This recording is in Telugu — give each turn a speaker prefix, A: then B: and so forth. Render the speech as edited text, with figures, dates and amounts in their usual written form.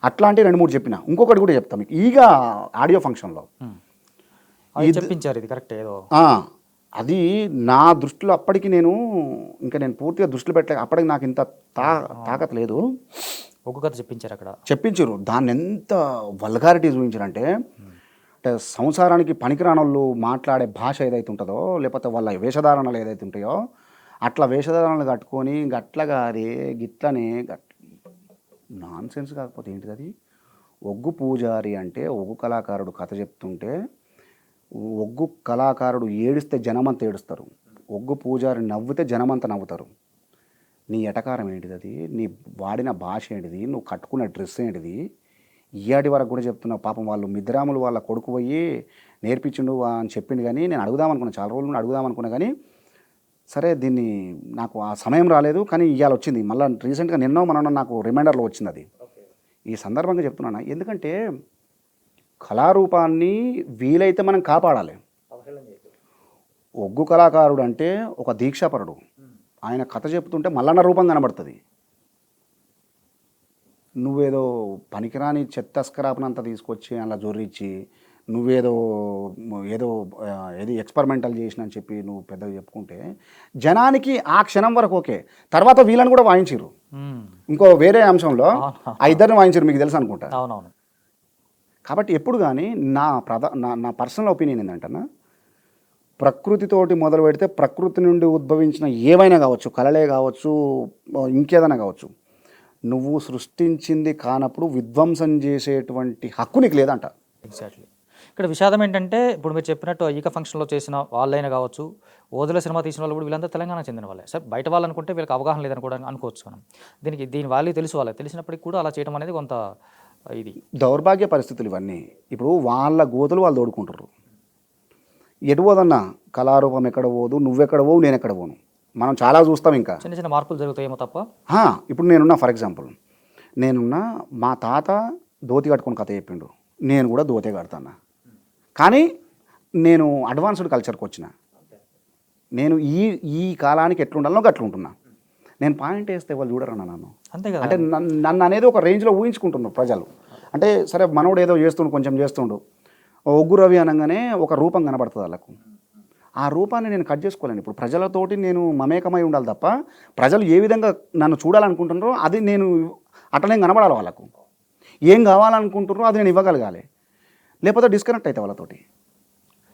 A: అట్లాంటి 2-3 చెప్పిన. ఇంకొకటి కూడా చెప్తా మీకు ఈగ ఆడియో ఫంక్షన్లో
B: చెప్పించారు, ఇది కరెక్ట్ ఏదో
A: అది నా దృష్టిలో అప్పటికి నేను పూర్తిగా దృష్టిలో పెట్టలేక అప్పటికి నాకు ఇంత తాకత లేదు.
B: ఒక్క కథ చెప్పించారు అక్కడ,
A: చెప్పించారు. దాన్ని ఎంత వల్గారిటీ చూపించారంటే అంటే సంసారానికి పనికిరానోళ్ళు మాట్లాడే భాష ఏదైతే ఉంటుందో, లేకపోతే వాళ్ళ వేషధారణలు ఏదైతే ఉంటాయో అట్లా వేషధారణలు కట్టుకొని గట్లగా అరే గిట్లనే నాన్ సెన్స్. కాకపోతే ఏంటిది అది, ఒగ్గు పూజారి అంటే ఒగ్గు కళాకారుడు కథ చెప్తుంటే ఒగ్గు కళాకారుడు ఏడిస్తే జనమంతా ఏడుస్తారు, ఒగ్గు పూజారి నవ్వితే జనమంతా నవ్వుతారు. నీ ఎటకారం ఏంటిది, అది నీ వాడిన భాష ఏంటిది, నువ్వు కట్టుకున్న డ్రెస్ ఏంటిది, ఇయ్యాటి వరకు కూడా చెప్తున్నావు. పాపం వాళ్ళు మిద్రాములు వాళ్ళ కొడుకు పోయి నేర్పించిండు అని చెప్పిండు. కానీ నేను అడుగుదామనుకున్నా, చాలా రోజులు నుండి అడుగుదామనుకున్నా, కానీ సరే దీన్ని నాకు ఆ సమయం రాలేదు. కానీ ఇవాళ వచ్చింది, మళ్ళీ రీసెంట్గా నిన్నో మనం నాకు రిమైండర్లో వచ్చింది అది. ఈ సందర్భంగా చెప్తున్నాను, ఎందుకంటే కళారూపాన్ని వీలైతే మనం కాపాడాలి. ఒగ్గు కళాకారుడు అంటే ఒక దీక్షాపరుడు, ఆయన కథ చెప్తుంటే మల్లన్న రూపం కనబడుతుంది. నువ్వేదో పనికిరాని చెత్త స్క్రాప్నంతా తీసుకొచ్చి అలా జొర్రిచ్చి నువ్వేదో ఏది ఎక్స్పెరిమెంటల్ చేసిన అని చెప్పి నువ్వు పెద్దగా చెప్పుకుంటే జనానికి ఆ క్షణం వరకు ఓకే. తర్వాత వీళ్ళని కూడా వాయించారు. ఇంకో వేరే అంశంలో ఆ ఇద్దరిని వాయించారు, మీకు తెలుసు అనుకుంటా.
B: అవునవును.
A: కాబట్టి ఎప్పుడు కానీ నా పర్సనల్ ఒపీనియన్ ఏంటంటే, ప్రకృతితోటి మొదలు పెడితే ప్రకృతి నుండి ఉద్భవించిన ఏవైనా కావచ్చు, కళలే కావచ్చు, ఇంకేదైనా కావచ్చు, నువ్వు సృష్టించింది కానప్పుడు విధ్వంసం చేసేటువంటి హక్కు నీకు లేదంట.
B: ఎగ్జాక్ట్లీ. ఇక్కడ విషాదం ఏంటంటే, ఇప్పుడు మీరు చెప్పినట్టు ఈక ఫంక్షన్లో చేసిన వాళ్ళైనా కావచ్చు, ఓదల సినిమా తీసిన వాళ్ళు కూడా వీళ్ళంతా తెలంగాణకు చెందిన వాళ్ళే. సార్ బయట వాళ్ళు అనుకుంటే వీళ్ళకి అవగాహన లేదని కూడా అనుకోవచ్చు మనం. దీని వాల్యూ తెలుసు, వాళ్ళకి తెలిసినప్పటికీ కూడా అలా చేయడం అనేది కొంత ఇది
A: దౌర్భాగ్య పరిస్థితులు ఇవన్నీ. ఇప్పుడు వాళ్ళ గోతులు వాళ్ళు తోడుకుంటారు. ఎటు పోదన్నా కళారూపం ఎక్కడ పోదు, నువ్వెక్కడ పోవు, నేను ఎక్కడ పోను, మనం చాలా చూస్తాం. ఇంకా
B: చిన్న చిన్న మార్పులు జరుగుతాయేమో తప్ప.
A: ఇప్పుడు నేనున్నా, ఫర్ ఎగ్జాంపుల్ మా తాత ధోతి కట్టుకుని కథ చెప్పిండు, నేను కూడా ధోతే కడతాను. కానీ నేను అడ్వాన్స్డ్ కల్చర్కి వచ్చిన, నేను ఈ కాలానికి ఎట్లుండాలో అట్లుంటున్నా. నేను పాయింట్ వేస్తే వాళ్ళు చూడరన్నా నన్ను.
B: అంతే కదా.
A: అంటే నన్ను అనేది ఒక రేంజ్లో ఊహించుకుంటున్నారు ప్రజలు. అంటే సరే మనోడు ఏదో చేస్తుండు, కొంచెం చేస్తుండు, ఒగ్గు రవి అనగానే ఒక రూపం కనబడుతుంది వాళ్ళకు. ఆ రూపాన్ని నేను కట్ చేసుకోలేను. ఇప్పుడు ప్రజలతోటి నేను మమేకమై ఉండాలి తప్ప ప్రజలు ఏ విధంగా నన్ను చూడాలనుకుంటున్నారో అది నేను అట్లనే కనబడాలి. వాళ్ళకు ఏం కావాలనుకుంటున్నారో అది నేను ఇవ్వగలగాలి, లేకపోతే డిస్కనెక్ట్ అవుతా వాళ్ళతోటి.